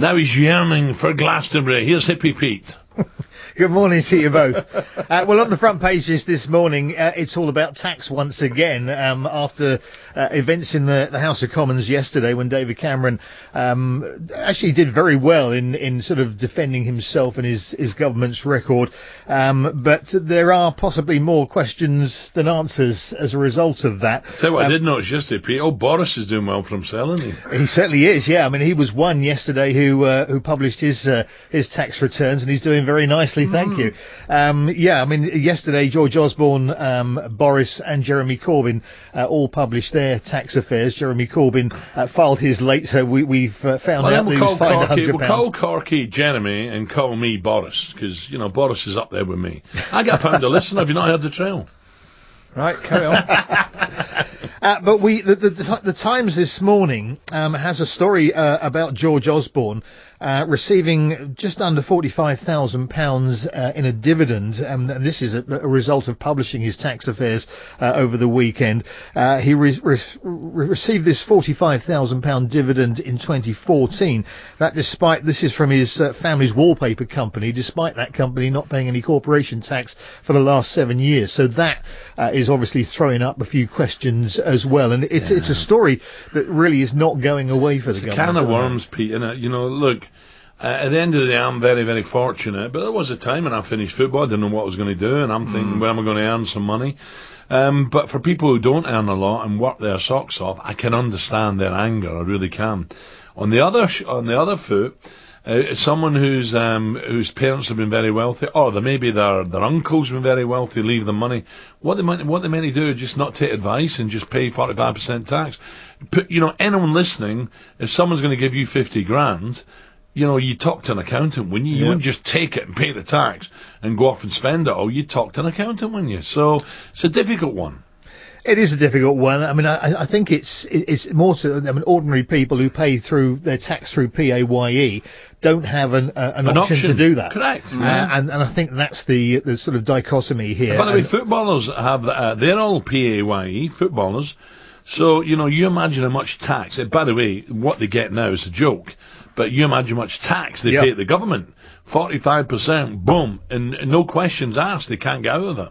Now he's yearning for Glastonbury. Here's Hippie Pete. Good morning to you both. Well, on the front pages this morning, it's all about tax once again, after events in the House of Commons yesterday when David Cameron actually did very well in sort of defending himself and his government's record. But there are possibly more questions than answers as a result of that. Tell you what I did notice yesterday, Pete. Oh, Boris is doing well for himself, isn't he? He certainly is, yeah. I mean, he was one yesterday who published his tax returns, and he's doing very nicely, thank you. Yeah, I mean, yesterday George Osborne, Boris and Jeremy Corbyn all published their tax affairs. Jeremy Corbyn filed his late, so we've found out that he was fined £100. We'll call Corky Jeremy and call me Boris, because, you know, Boris is up there with me. I get £1 to listen. Have you not heard the trail? Right, carry on. But the Times this morning has a story about George Osborne receiving just under £45,000 in a dividend, and this is a result of publishing his tax affairs over the weekend. He received this £45,000 dividend in 2014. That, despite this is from his family's wallpaper company, despite that company not paying any corporation tax for the last 7 years. So that is obviously throwing up a few questions as well, and it's a story that really is not going away for the government. It's a can of worms, Pete, innit? You know, look, at the end of the day, I'm very, very fortunate, but there was a time when I finished football, I didn't know what I was going to do, and I'm thinking, when am I going to earn some money? But for people who don't earn a lot and work their socks off, I can understand their anger, I really can. On the other foot, someone whose parents have been very wealthy, or maybe their uncle's been very wealthy, leave them money. What they meant to do is just not take advice and just pay 45% tax. You know, anyone listening, if someone's going to give you 50 grand, you know, you talk to an accountant, wouldn't you? You wouldn't just take it and pay the tax and go off and spend it all. You'd talk to an accountant, wouldn't you? So it's a difficult one. It is a difficult one. I mean, I think it's more to, I mean, ordinary people who pay through their tax through PAYE don't have an option to do that. Correct. And I think that's the sort of dichotomy here. By the way, footballers have they're all PAYE footballers. So, you know, you imagine how much tax. By the way, what they get now is a joke. But you imagine how much tax they pay at the government. 45%, boom, and no questions asked. They can't get out of it.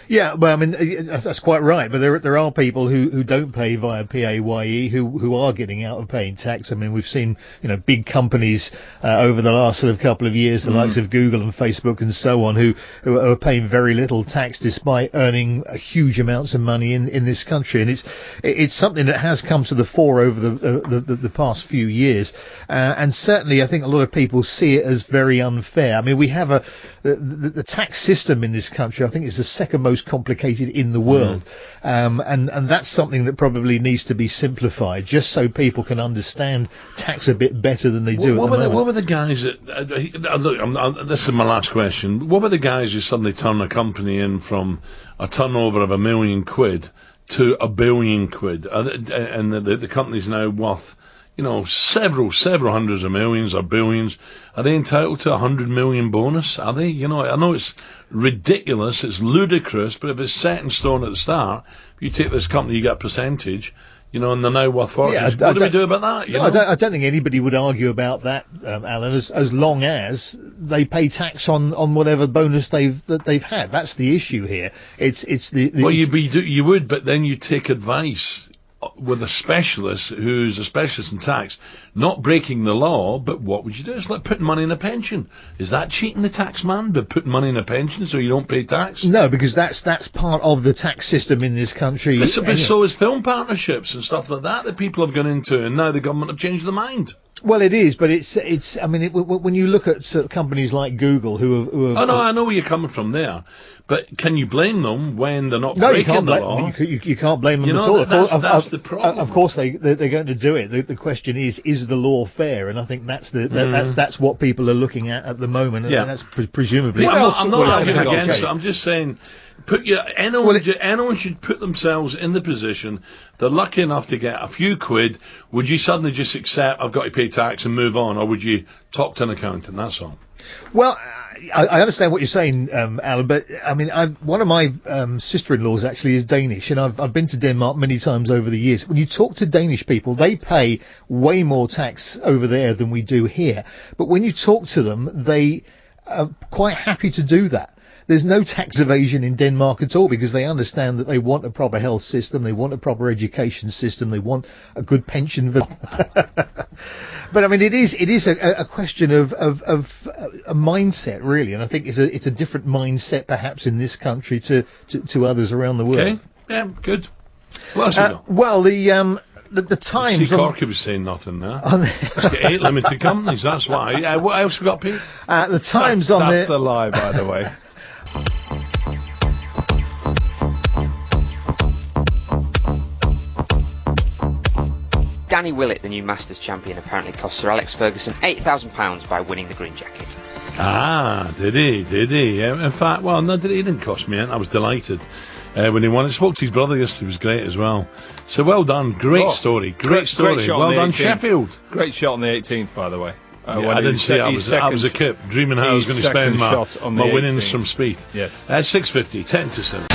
Yeah, well, I mean, that's quite right. But there are people who don't pay via PAYE who are getting out of paying tax. I mean, we've seen, you know, big companies over the last sort of couple of years, the likes of Google and Facebook and so on, who are paying very little tax despite earning huge amounts of money in this country. And it's something that has come to the fore over the past few years. And certainly, I think a lot of people see it as very unfair. I mean, we have the tax system in this country, I think, is the second most complicated in the world, and that's something that probably needs to be simplified, just so people can understand tax a bit better than they do at the moment. What were the guys that look? This is my last question. What were the guys who suddenly turned a company in from a turnover of £1 million to £1 billion, and the company's now worth, you know, several hundreds of millions or billions? Are they entitled to 100 million bonus? Are they? You know, I know it's ridiculous, it's ludicrous, but if it's set in stone at the start, if you take this company, you get a percentage, you know, and they're now worth fortunes. What do we do about that? I don't think anybody would argue about that, Alan, as long as they pay tax on whatever bonus they've had. That's the issue here. Well, you would, but then you take advice with a specialist who's a specialist in tax, not breaking the law, but what would you do? It's like putting money in a pension. Is that cheating the tax man, but putting money in a pension so you don't pay tax? No, because that's part of the tax system in this country. So is film partnerships and stuff like that people have gone into, and now the government have changed their mind. Well, it is, but it's. I mean, when you look at sort of companies like Google, who are. Oh no, I know where you're coming from there, but can you blame them when they're not breaking the law? You can't blame them at all. That's the problem. Of course, they're going to do it. The question is the law fair? And I think that's what people are looking at the moment, and that's presumably. I'm not arguing against it. I'm just saying, anyone should put themselves in the position they're lucky enough to get a few quid. Would you suddenly just accept I've got to pay tax and move on, or would you talk to an accountant? That's all. Well, I understand what you're saying, Alan, but I mean, one of my sister-in-laws actually is Danish, and I've been to Denmark many times over the years. When you talk to Danish people, they pay way more tax over there than we do here. But when you talk to them, they are quite happy to do that. There's no tax evasion in Denmark at all, because they understand that they want a proper health system, they want a proper education system, they want a good pension. But I mean, it is a question of a mindset, really, and I think it's a different mindset perhaps in this country to others around the world. Okay, yeah, good. What else you got? Well, the Times. See, Corky was saying nothing there. Let's get 8 limited companies. That's why. What else we got, Pete? The Times that's a lie, by the way. Danny Willett, the new Masters champion, apparently cost Sir Alex Ferguson £8,000 by winning the green jacket. Ah, did he? In fact, well, no, he didn't cost me. I was delighted when he won. I spoke to his brother yesterday. He was great as well. So well done. Great story. Great story. Great shot well on the done, 18th. Sheffield. Great shot on the 18th, by the way. I didn't see it. I was a kip, dreaming how I was going to spend my winnings from Spieth. Yes. 6:50, 10 to 7.